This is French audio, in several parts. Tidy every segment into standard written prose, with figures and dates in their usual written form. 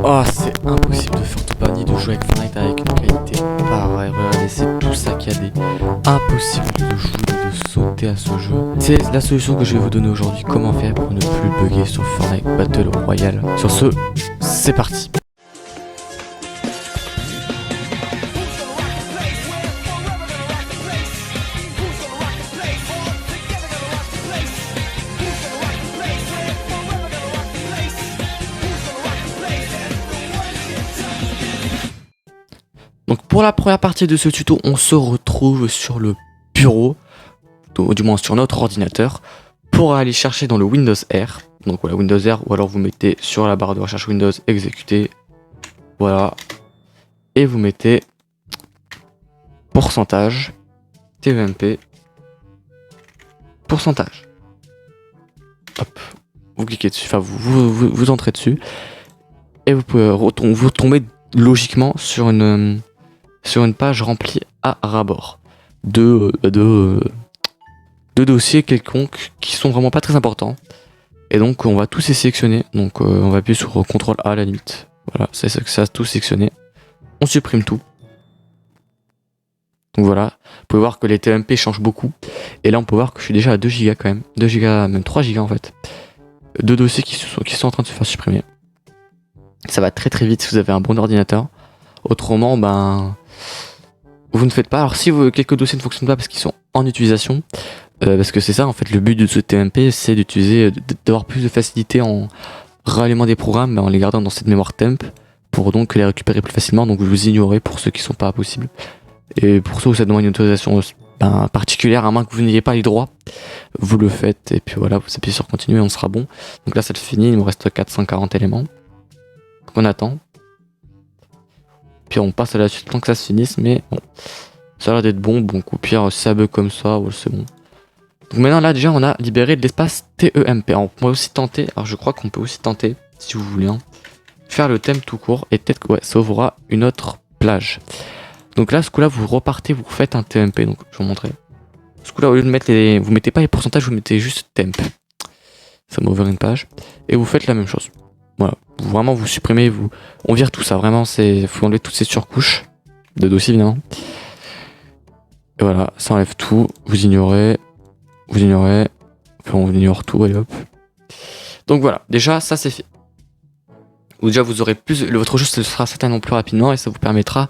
Oh, c'est impossible de faire tout bas ni de jouer avec Fortnite avec une qualité pareille. Regardez, c'est tout saccadé. Impossible de jouer, de sauter à ce jeu. C'est la solution que je vais vous donner aujourd'hui. Comment faire pour ne plus bugger sur Fortnite Battle Royale. Sur ce, c'est parti. Donc pour la première partie de ce tuto, on se retrouve sur le bureau, du moins sur notre ordinateur, pour aller chercher dans le Windows R. Donc voilà, Windows R, ou alors vous mettez sur la barre de recherche Windows, exécuter, voilà, et vous mettez pourcentage, TEMP, pourcentage. Hop, vous cliquez dessus, enfin vous entrez dessus, et vous pouvez vous tomber logiquement sur une page remplie à ras-bord de dossiers quelconques qui sont vraiment pas très importants. Et donc on va tous les sélectionner. Donc on va appuyer sur CTRL A à la limite. Voilà, ça a tout sélectionné. On supprime tout. Donc voilà, vous pouvez voir que les TMP changent beaucoup. Et là on peut voir que je suis déjà à 2 Go quand même. 2 Go, même 3 Go en fait. Deux dossiers qui sont en train de se faire supprimer. Ça va très très vite si vous avez un bon ordinateur. Autrement, ben, vous ne faites pas. Alors si quelques dossiers ne fonctionnent pas parce qu'ils sont en utilisation, parce que c'est ça en fait le but de ce TMP, c'est d'avoir plus de facilité en ralliement des programmes, en les gardant dans cette mémoire temp, pour donc les récupérer plus facilement. Donc vous ignorez pour ceux qui sont pas possibles. Et pour ceux où ça demande une autorisation particulière, à moins que vous n'ayez pas les droits, vous le faites. Et puis voilà, vous appuyez sur continuer, on sera bon. Donc là ça le finit, il nous reste 440 éléments. Donc on attend. Puis on passe à la suite tant que ça se finisse, mais bon, ça a l'air d'être bon. Bon, au pire, si ça bug comme ça, ouais, c'est bon. Donc maintenant, là, déjà, on a libéré de l'espace TEMP. Alors, on peut aussi tenter, alors je crois qu'on peut aussi tenter, si vous voulez, faire le thème tout court, et peut-être que ouais, ça ouvrira une autre plage. Donc là, ce coup-là, vous repartez, vous refaites un TMP, donc je vais vous montrer. Ce coup-là, au lieu de mettre vous mettez pas les pourcentages, vous mettez juste temp. Ça m'a ouvert une page. Et vous faites la même chose. Voilà, vraiment vous supprimez, on vire tout ça, vraiment faut enlever toutes ces surcouches de dossiers évidemment. Et voilà, ça enlève tout, vous ignorez, puis on ignore tout, allez hop. Donc voilà, déjà ça c'est fait. Ou déjà vous aurez votre jeu sera certainement plus rapidement et ça vous permettra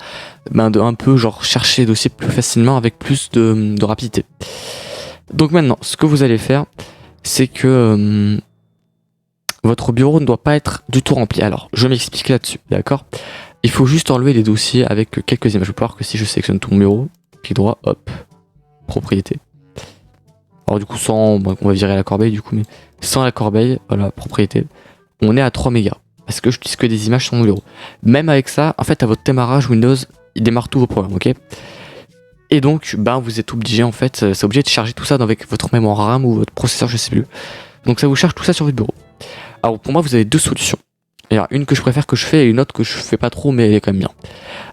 de un peu genre chercher les dossiers plus facilement avec plus de rapidité. Donc maintenant, ce que vous allez faire, c'est que votre bureau ne doit pas être du tout rempli. Alors, je m'explique là-dessus, d'accord? Il faut juste enlever les dossiers avec quelques images. Je peux voir que si je sélectionne tout mon bureau, clic droit, hop, propriété. Alors du coup, on va virer la corbeille du coup, mais sans la corbeille, voilà, propriété, on est à 3 mégas. Parce que je n'utilise que des images sur mon bureau. Même avec ça, en fait, à votre démarrage Windows, il démarre tous vos programmes, ok? Et donc, vous êtes obligé, en fait, c'est obligé de charger tout ça avec votre mémoire RAM ou votre processeur, je sais plus. Donc ça vous charge tout ça sur votre bureau. Alors pour moi vous avez deux solutions. Il y a une que je préfère que je fais et une autre que je fais pas trop mais elle est quand même bien.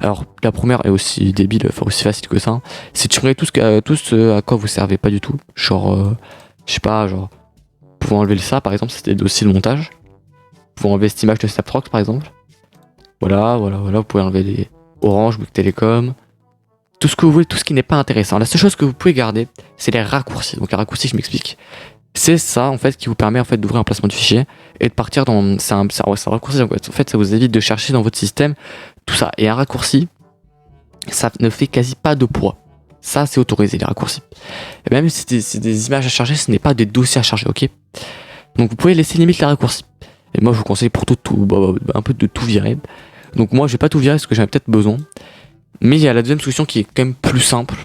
Alors la première est aussi débile, enfin aussi facile que ça. C'est de supprimer tout ce à quoi vous servez pas du tout. Genre, je sais pas, genre, vous pouvez enlever ça par exemple, c'était des dossiers de montage. Vous pouvez enlever cette image de Snaptrox par exemple. Voilà, vous pouvez enlever les Orange, Bouygues Télécom. Tout ce que vous voulez, tout ce qui n'est pas intéressant. La seule chose que vous pouvez garder, c'est les raccourcis. Donc les raccourcis, je m'explique. C'est ça en fait qui vous permet en fait d'ouvrir un placement de fichier et de partir dans c'est un raccourci en fait ça vous évite de chercher dans votre système tout ça. Et un raccourci, ça ne fait quasi pas de poids. Ça c'est autorisé les raccourcis. Et même si c'est des images à charger, ce n'est pas des dossiers à charger, ok? Donc vous pouvez laisser limite les raccourcis. Et moi je vous conseille pour un peu de tout virer. Donc moi je vais pas tout virer parce que j'en ai peut-être besoin. Mais il y a la deuxième solution qui est quand même plus simple.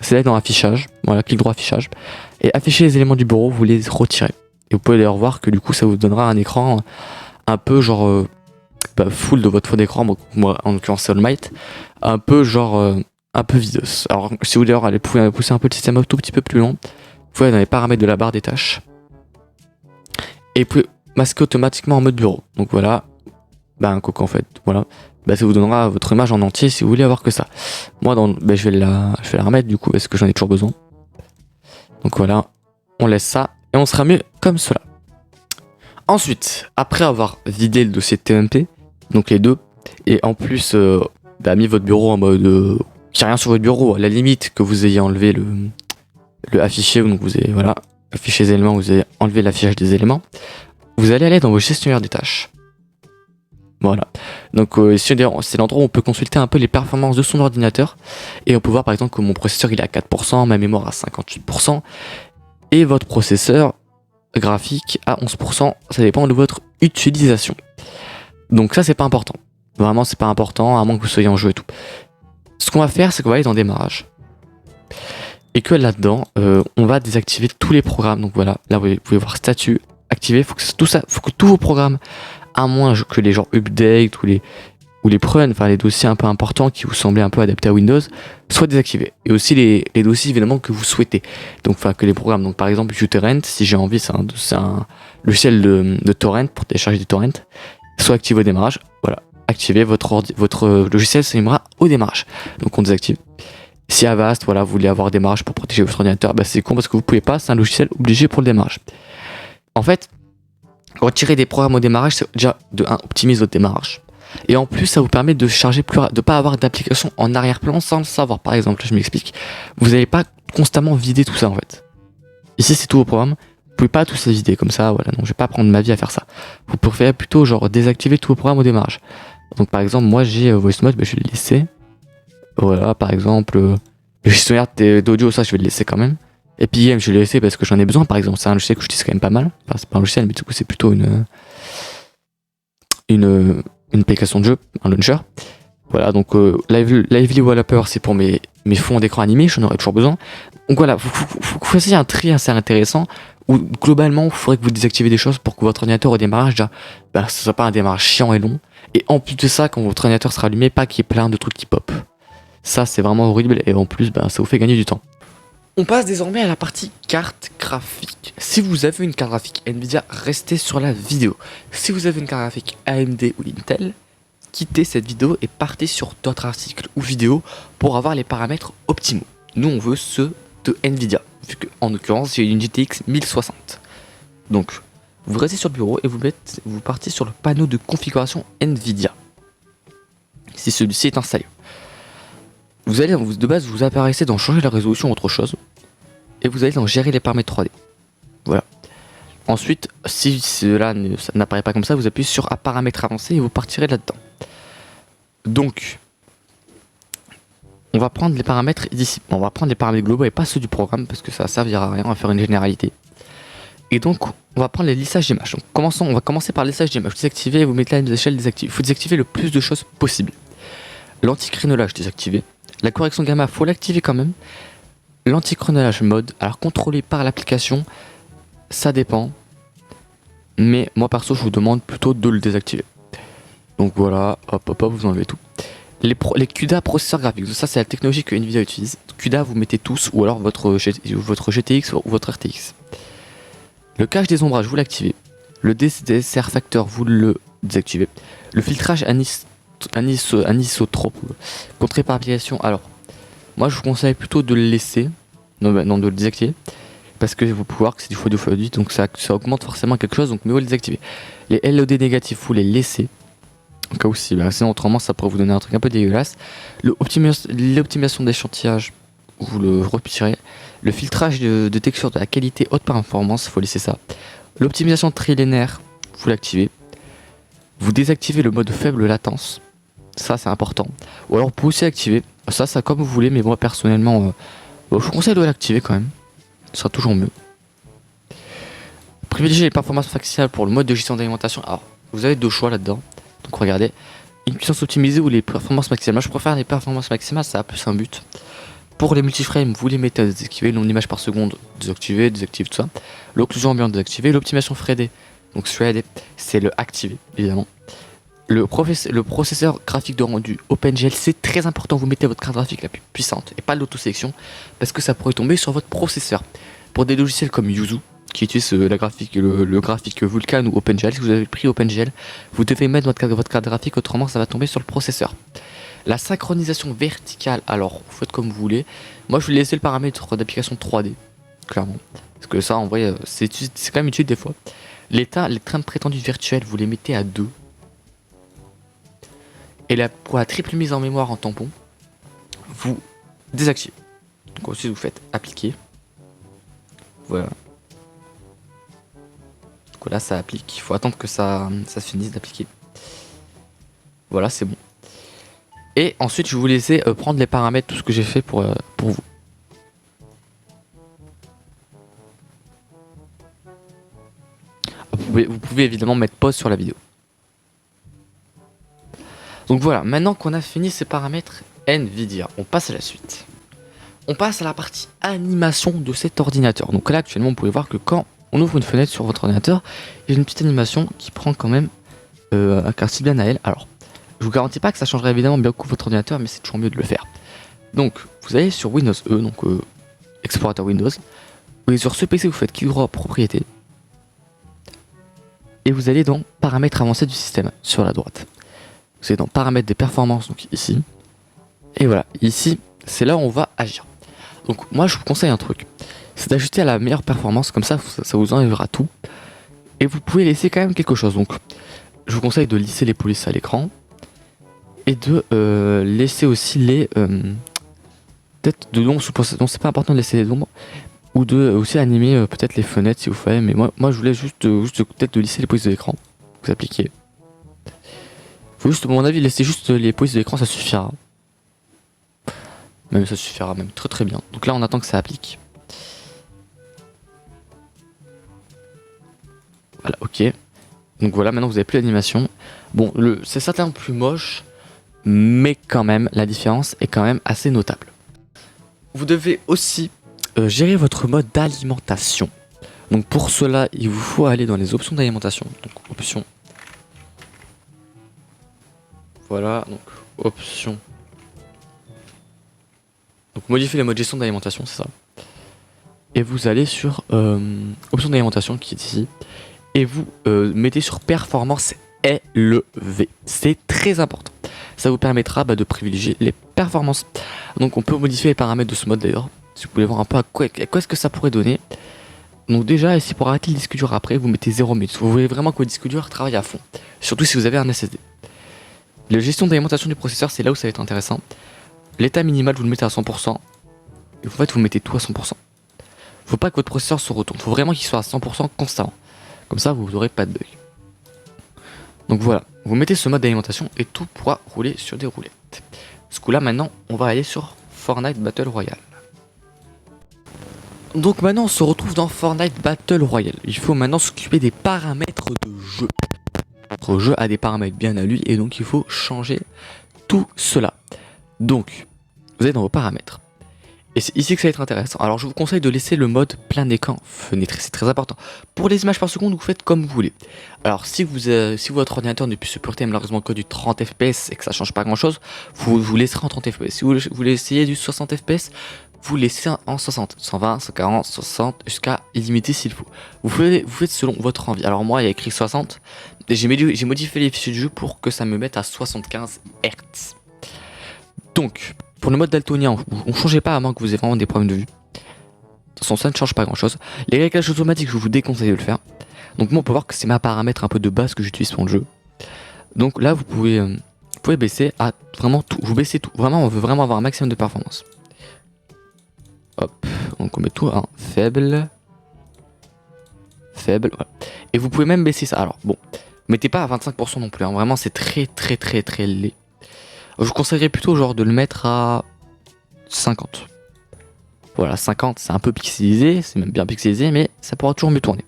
C'est d'aller dans affichage, voilà, clic droit affichage, et afficher les éléments du bureau, vous les retirez. Et vous pouvez d'ailleurs voir que du coup ça vous donnera un écran un peu genre full de votre fond d'écran, moi en l'occurrence c'est All Might, un peu genre un peu vidos. Alors si vous d'ailleurs allez pousser un peu le système un tout petit peu plus loin, vous pouvez aller dans les paramètres de la barre des tâches, et vous pouvez masquer automatiquement en mode bureau. Donc voilà, un coco en fait, voilà. Ça vous donnera votre image en entier si vous voulez avoir que ça. Moi, je vais la remettre du coup parce que j'en ai toujours besoin. Donc voilà, on laisse ça et on sera mieux comme cela. Ensuite, après avoir vidé le dossier TMP, Donc les deux. Et en plus, mis votre bureau en mode... qu'il n'y a rien sur votre bureau. À la limite que vous ayez enlevé le affiché, donc vous avez, voilà, affiché les éléments, vous avez enlevé l'affichage des éléments. Vous allez aller dans vos gestionnaires des tâches. Voilà. Donc c'est l'endroit où on peut consulter un peu les performances de son ordinateur. Et on peut voir par exemple que mon processeur il est à 4%, ma mémoire à 58%. Et votre processeur graphique à 11%. Ça dépend de votre utilisation. Donc ça c'est pas important. Vraiment c'est pas important, à moins que vous soyez en jeu et tout. Ce qu'on va faire, c'est qu'on va aller dans démarrage. Et que là-dedans, on va désactiver tous les programmes. Donc voilà, là vous pouvez voir statut, activer. Faut que tous vos programmes, à moins que les genres update ou les prunes, enfin les dossiers un peu importants qui vous semblaient un peu adaptés à Windows, soient désactivés. Et aussi les dossiers évidemment que vous souhaitez. Donc enfin que les programmes. Donc par exemple uTorrent, si j'ai envie, c'est un logiciel de torrent pour télécharger des torrents, soit activé au démarrage. Voilà, activez votre logiciel s'allumera au démarrage. Donc on désactive. Si Avast, voilà, vous voulez avoir démarrage pour protéger votre ordinateur, bah c'est con parce que vous pouvez pas, c'est un logiciel obligé pour le démarrage. En fait, retirer des programmes au démarrage, c'est déjà de 1, optimise votre démarrage. Et en plus, ça vous permet de charger de pas avoir d'application en arrière-plan sans le savoir. Par exemple, je m'explique, vous n'allez pas constamment vider tout ça en fait. Ici, c'est tous vos programmes, vous pouvez pas tous les vider comme ça, voilà, donc je vais pas prendre ma vie à faire ça. Vous préférez plutôt genre désactiver tous vos programmes au démarrage. Donc par exemple, moi j'ai Voice Mode, je vais le laisser. Voilà, par exemple, le gestionnaire d'audio, ça je vais le laisser quand même. Epic je vais le laisser parce que j'en ai besoin, par exemple. C'est un logiciel que j'utilise quand même pas mal. Enfin, c'est pas un logiciel, mais du coup, c'est plutôt une application de jeu, un launcher. Voilà, donc Lively Wallpaper, c'est pour mes fonds d'écran animés, j'en aurais toujours besoin. Donc voilà, vous fassiez un tri assez intéressant où globalement, il faudrait que vous désactivez des choses pour que votre ordinateur au démarrage, déjà, ce soit pas un démarrage chiant et long. Et en plus de ça, quand votre ordinateur sera allumé, pas qu'il y ait plein de trucs qui pop. Ça, c'est vraiment horrible et en plus, ça vous fait gagner du temps. On passe désormais à la partie carte graphique. Si vous avez une carte graphique Nvidia, restez sur la vidéo. Si vous avez une carte graphique AMD ou Intel, quittez cette vidéo et partez sur d'autres articles ou vidéos pour avoir les paramètres optimaux. Nous, on veut ceux de Nvidia, vu que, en l'occurrence, j'ai une GTX 1060. Donc, vous restez sur le bureau et vous partez sur le panneau de configuration Nvidia. Si celui-ci est installé. De base, vous apparaissez dans changer la résolution ou autre chose. Et vous allez dans gérer les paramètres 3D. Voilà. Ensuite, si cela n'apparaît pas comme ça, vous appuyez sur paramètres avancés et vous partirez là-dedans. Donc, on va prendre les paramètres d'ici. On va prendre les paramètres globaux et pas ceux du programme parce que ça servira à rien, on va faire une généralité. Et donc, on va prendre les lissages d'images. Donc, on va commencer par le lissage d'images. Désactiver et vous mettez la échelle désactivée. Il faut désactiver le plus de choses possible. L'anti-crénelage désactivé. La correction gamma, faut l'activer quand même. L'anti-crénelage mode, alors contrôlé par l'application, ça dépend. Mais moi perso, je vous demande plutôt de le désactiver. Donc voilà, hop, vous enlevez tout. Les CUDA processeurs graphiques, ça c'est la technologie que Nvidia utilise. CUDA, vous mettez tous, ou alors votre GTX ou votre RTX. Le cache des ombrages, vous l'activez. Le DSR factor, vous le désactivez. Le filtrage anisotrope, contré par application. Alors, moi je vous conseille plutôt de le laisser, non de le désactiver, parce que vous pouvez voir que c'est du x2x8, donc ça augmente forcément quelque chose, donc mieux le désactiver. Les LOD négatifs, vous les laissez, en cas où sinon autrement ça pourrait vous donner un truc un peu dégueulasse. L'optimisation d'échantillage, vous le retirez. Le filtrage de texture de la qualité haute performance, il faut laisser ça. L'optimisation trilénaire, vous l'activez. Vous désactivez le mode faible latence, ça c'est important. Ou alors vous pouvez aussi activer, ça comme vous voulez, mais moi personnellement, je vous conseille de l'activer quand même, ce sera toujours mieux. Privilégier les performances maximales pour le mode de gestion d'alimentation. Alors, vous avez deux choix là-dedans, donc regardez, une puissance optimisée ou les performances maximales. Moi je préfère les performances maximales, ça a plus un but. Pour les multiframes, vous les mettez à désactiver, le nombre d'images par seconde, désactiver tout ça. L'occlusion ambiante désactiver, l'optimisation threadée. Donc thread, c'est le activer, évidemment. Le processeur graphique de rendu OpenGL, c'est très important. Vous mettez votre carte graphique la plus puissante et pas l'autosélection parce que ça pourrait tomber sur votre processeur. Pour des logiciels comme Yuzu, qui utilisent le graphique Vulkan ou OpenGL, si vous avez pris OpenGL, vous devez mettre votre carte graphique, autrement ça va tomber sur le processeur. La synchronisation verticale, alors vous faites comme vous voulez. Moi je vais laisser le paramètre d'application 3D, clairement. Parce que ça en vrai, c'est quand même utile des fois. Les trains prétendus virtuels, vous les mettez à 2. Et là, pour la triple mise en mémoire en tampon, vous désactivez. Donc ensuite vous faites appliquer. Voilà. Donc là ça applique. Il faut attendre que ça se finisse d'appliquer. Voilà, c'est bon. Et ensuite je vais vous laisser prendre les paramètres, tout ce que j'ai fait pour vous. Vous pouvez évidemment mettre pause sur la vidéo. Donc voilà, maintenant qu'on a fini ces paramètres Nvidia, on passe à la suite. On passe à la partie animation de cet ordinateur. Donc là actuellement vous pouvez voir que quand on ouvre une fenêtre sur votre ordinateur, il y a une petite animation qui prend quand même un style bien à elle. Alors, je vous garantis pas que ça changerait évidemment bien beaucoup votre ordinateur, mais c'est toujours mieux de le faire. Donc, vous allez sur Windows E, donc explorateur Windows. Vous allez sur ce PC, vous faites clic droit propriété. Et vous allez dans paramètres avancés du système sur la droite. Vous allez dans paramètres des performances, donc ici. Et voilà, ici, c'est là où on va agir. Donc moi je vous conseille un truc, c'est d'ajuster à la meilleure performance, comme ça vous enlèvera tout. Et vous pouvez laisser quand même quelque chose. Donc je vous conseille de lisser les polices à l'écran. Et de laisser aussi les peut-être de l'ombre sous procession. C'est pas important de laisser les ombres. Ou de aussi animer peut-être les fenêtres si vous fallait. Mais moi je voulais juste peut-être de lisser les polices de l'écran. Vous appliquez. Faut juste, à mon avis, laisser juste les polices de l'écran, ça suffira. Même ça suffira même très très bien. Donc là on attend que ça applique. Voilà, ok. Donc voilà, maintenant vous avez plus l'animation. Bon, c'est certainement plus moche, mais quand même la différence est quand même assez notable. Vous devez aussi gérer votre mode d'alimentation. Donc pour cela, il vous faut aller dans les options d'alimentation. Donc options. Voilà, donc options. Donc modifier le mode gestion d'alimentation, c'est ça. Et vous allez sur option d'alimentation qui est ici. Et vous mettez sur performance élevée. C'est très important. Ça vous permettra de privilégier les performances. Donc on peut modifier les paramètres de ce mode d'ailleurs. Si vous voulez voir un peu à quoi est-ce que ça pourrait donner. Donc déjà ici pour arrêter le disque dur après, vous mettez 0 minutes. Vous voulez vraiment que votre disque dur travaille à fond. Surtout si vous avez un SSD. La gestion d'alimentation du processeur, c'est là où ça va être intéressant. L'état minimal, vous le mettez à 100%. Et en fait, vous mettez tout à 100%. Faut pas que votre processeur se retourne. Faut vraiment qu'il soit à 100% constamment. Comme ça, vous n'aurez pas de bug. Donc voilà, vous mettez ce mode d'alimentation et tout pourra rouler sur des roulettes. Ce coup là, maintenant, on va aller sur Fortnite Battle Royale. Donc maintenant, on se retrouve dans Fortnite Battle Royale. Il faut maintenant s'occuper des paramètres de jeu. Votre jeu a des paramètres bien à lui et donc il faut changer tout cela. Donc, vous êtes dans vos paramètres. Et c'est ici que ça va être intéressant. Alors je vous conseille de laisser le mode plein écran fenêtre, c'est très important. Pour les images par seconde, vous faites comme vous voulez. Alors si votre ordinateur ne peut supporter malheureusement que du 30 fps et que ça change pas grand chose, vous laisserez en 30 fps. Si vous voulez essayer du 60 fps, vous laissez en 60, 120, 140, 60 jusqu'à illimité s'il faut. Vous faites selon votre envie. Alors moi il y a écrit 60 et j'ai modifié les fichiers du jeu pour que ça me mette à 75 Hz. Donc pour le mode daltonien, on ne changeait pas à moins que vous ayez vraiment des problèmes de vue. De toute façon, ça ne change pas grand chose. Les réglages automatiques, je vous déconseille de le faire. Donc moi, on peut voir que c'est ma paramètre un peu de base que j'utilise pour le jeu. Donc là, vous pouvez baisser à vraiment tout. Vous baissez tout. Vraiment, on veut vraiment avoir un maximum de performance. Hop, donc on met tout en faible. Faible, voilà. Et vous pouvez même baisser ça. Alors bon, mettez pas à 25% non plus. Hein. Vraiment, c'est très laid. Je vous conseillerais plutôt genre de le mettre à 50. Voilà, 50 c'est un peu pixelisé, c'est même bien pixelisé, mais ça pourra toujours mieux tourner.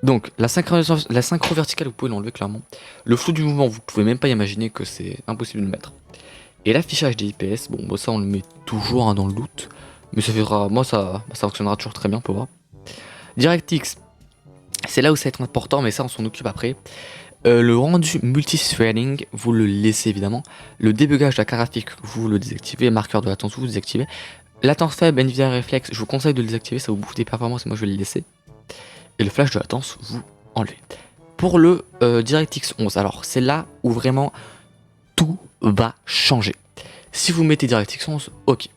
Donc la synchro verticale, vous pouvez l'enlever clairement. Le flou du mouvement, vous pouvez même pas imaginer que c'est impossible de le mettre. Et l'affichage des IPS, bon ça on le met toujours dans le doute, mais ça fera, moi ça fonctionnera toujours très bien pour voir. DirectX, c'est là où ça va être important, mais ça on s'en occupe après. Le rendu multithreading, vous le laissez évidemment. Le débugage de la carte graphique, vous le désactivez. Marqueur de latence, vous le désactivez. Latence faible, Nvidia Reflex, je vous conseille de le désactiver, ça vous bouffe des performances et moi je vais le laisser. Et le flash de latence, vous enlevez. Pour le DirectX 11, alors c'est là où vraiment tout va changer. Si vous mettez DirectX 11, ok,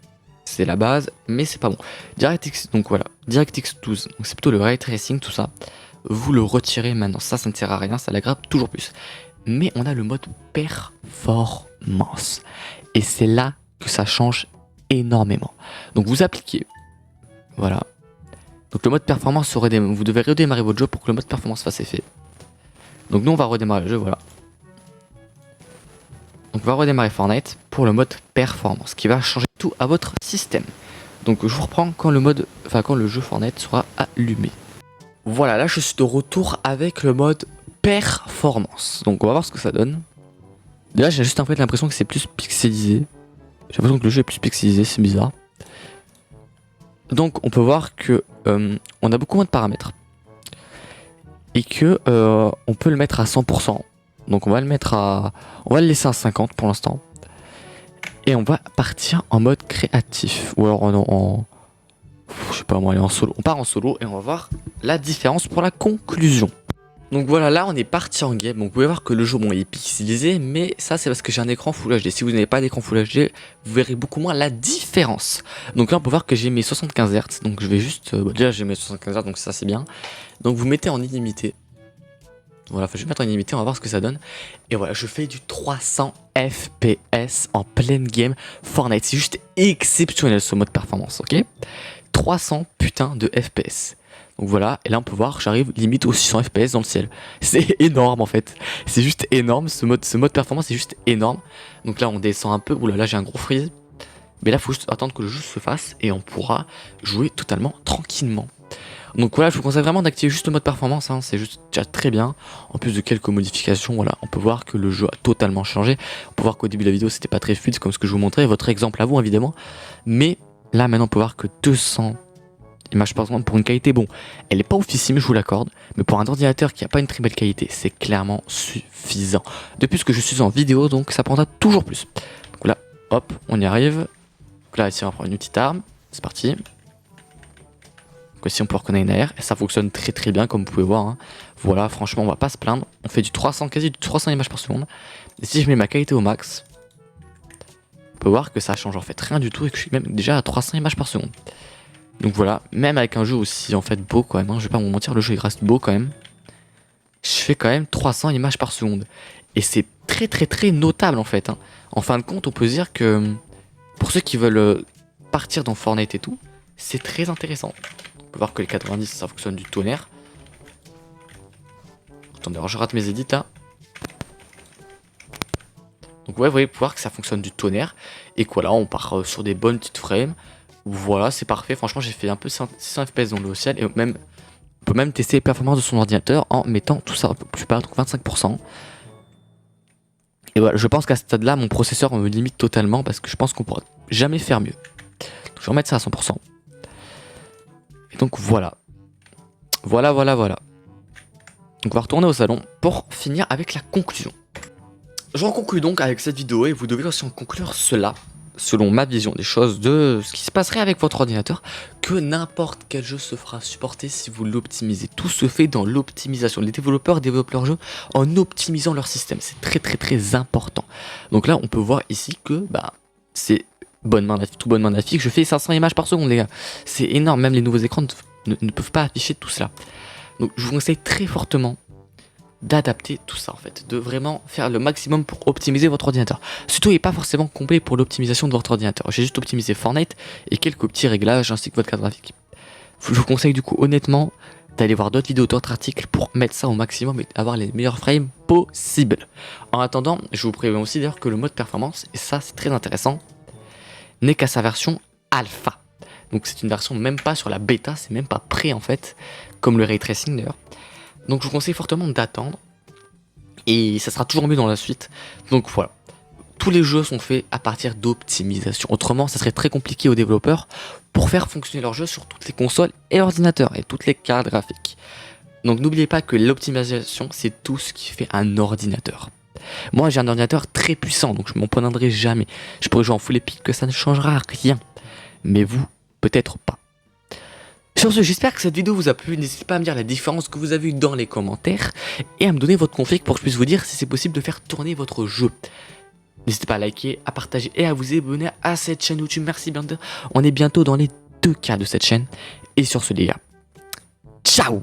c'est la base, mais c'est pas bon. DirectX, donc voilà, DirectX 12, c'est plutôt le ray tracing, tout ça. Vous le retirez maintenant, ça ne sert à rien, ça l'aggrave toujours plus. mais on a le mode performance. Et c'est là que ça change énormément. Donc vous appliquez, voilà. Donc le mode performance, vous devez redémarrer votre jeu pour que le mode performance fasse effet. Donc nous on va redémarrer le jeu, voilà. Donc on va redémarrer Fortnite pour le mode performance, qui va changer tout à votre système. Donc je vous reprends quand le jeu Fortnite sera allumé. Voilà, là je suis de retour avec le mode performance. Donc on va voir ce que ça donne. Déjà j'ai juste en fait l'impression que c'est plus pixelisé. J'ai l'impression que le jeu est plus pixelisé, c'est bizarre. Donc on peut voir que on a beaucoup moins de paramètres. Et que on peut le mettre à 100%. Donc on va le laisser à 50 pour l'instant. Et on va partir en mode créatif. Ou alors je sais pas moi, aller en solo. On part en solo et on va voir la différence pour la conclusion. Donc voilà, là on est parti en game. Donc vous pouvez voir que le jeu est pixelisé, mais ça c'est parce que j'ai un écran Full HD. Si vous n'avez pas d'écran Full HD, vous verrez beaucoup moins la différence. Donc là on peut voir que j'ai mes 75 Hz. Donc je vais juste... déjà j'ai mes 75 Hz, donc ça c'est bien. Donc vous mettez en illimité. Voilà, je vais mettre en illimité, on va voir ce que ça donne. Et voilà, je fais du 300 FPS en pleine game Fortnite. C'est juste exceptionnel ce mode performance, ok? 300 putain de FPS. Donc voilà, et là on peut voir, j'arrive limite aux 600 FPS dans le ciel. C'est énorme en fait. C'est juste énorme, ce mode performance est juste énorme. Donc là on descend un peu, oula là j'ai un gros freeze. Mais là il faut juste attendre que le jeu se fasse et on pourra jouer totalement tranquillement. Donc voilà, je vous conseille vraiment d'activer juste le mode performance, hein, c'est juste déjà très bien. En plus de quelques modifications, voilà, on peut voir que le jeu a totalement changé. On peut voir qu'au début de la vidéo c'était pas très fluide comme ce que je vous montrais, votre exemple à vous évidemment. Mais là maintenant on peut voir que 200 images par seconde pour une qualité, bon, elle est pas oufissime, je vous l'accorde, mais pour un ordinateur qui a pas une très belle qualité, c'est clairement suffisant. Depuis que je suis en vidéo, donc ça prendra toujours plus. Donc là, hop, on y arrive. Donc là ici on va prendre une petite arme, c'est parti. Donc ici on peut reconnaître une AR et ça fonctionne très très bien comme vous pouvez voir, hein. Voilà, franchement on va pas se plaindre. On fait du 300, quasi du 300 images par seconde. Et si je mets ma qualité au max, on peut voir que ça change en fait rien du tout et que je suis même déjà à 300 images par seconde. Donc voilà, même avec un jeu aussi en fait beau quand même, hein, je vais pas vous mentir, le jeu il reste beau quand même. Je fais quand même 300 images par seconde. Et c'est très très très notable en fait, hein. En fin de compte on peut se dire que pour ceux qui veulent partir dans Fortnite et tout, c'est très intéressant. On peut voir que les 90 ça fonctionne du tonnerre. Attendez, alors je rate mes edits là. Donc ouais, vous voyez voir que ça fonctionne du tonnerre. Et quoi là, on part sur des bonnes petites frames. Voilà, c'est parfait. Franchement, j'ai fait un peu 600 FPS dans le ciel. Et même, on peut même tester les performances de son ordinateur en mettant tout ça un peu plus bas, donc 25%. Et voilà, je pense qu'à ce stade là, mon processeur me limite totalement parce que je pense qu'on pourra jamais faire mieux. Donc je vais remettre ça à 100%. Et donc voilà. Voilà. Donc on va retourner au salon pour finir avec la conclusion. J'en conclus donc avec cette vidéo et vous devez aussi en conclure cela, selon ma vision des choses, de ce qui se passerait avec votre ordinateur, que n'importe quel jeu se fera supporter si vous l'optimisez. Tout se fait dans l'optimisation. Les développeurs développent leur jeu en optimisant leur système. C'est très très très important. Donc là on peut voir ici que c'est bonne main d'affiche, tout bonne main d'affiche. Je fais 500 images par seconde les gars. C'est énorme, même les nouveaux écrans ne peuvent pas afficher tout cela. Donc je vous conseille très fortement d'adapter tout ça en fait, de vraiment faire le maximum pour optimiser votre ordinateur. Surtout il n'est pas forcément complet pour l'optimisation de votre ordinateur. J'ai juste optimisé Fortnite et quelques petits réglages ainsi que votre carte graphique. Je vous conseille du coup honnêtement d'aller voir d'autres vidéos, d'autres articles pour mettre ça au maximum et avoir les meilleurs frames possibles. En attendant, je vous préviens aussi d'ailleurs que le mode performance, et ça c'est très intéressant, n'est qu'à sa version alpha. Donc c'est une version même pas sur la bêta, c'est même pas prêt en fait, comme le ray tracing d'ailleurs. Donc je vous conseille fortement d'attendre. Et ça sera toujours mieux dans la suite. Donc voilà. Tous les jeux sont faits à partir d'optimisation. Autrement, ça serait très compliqué aux développeurs pour faire fonctionner leurs jeux sur toutes les consoles et ordinateurs et toutes les cartes graphiques. Donc n'oubliez pas que l'optimisation, c'est tout ce qui fait un ordinateur. Moi, j'ai un ordinateur très puissant, donc je m'en plaindrai jamais. Je pourrais jouer en full epic que ça ne changera rien. Mais vous, peut-être pas. Sur ce, j'espère que cette vidéo vous a plu. N'hésitez pas à me dire la différence que vous avez eue dans les commentaires et à me donner votre config pour que je puisse vous dire si c'est possible de faire tourner votre jeu. N'hésitez pas à liker, à partager et à vous abonner à cette chaîne YouTube. Merci bien. On est bientôt dans les 2K de cette chaîne. Et sur ce les gars, ciao!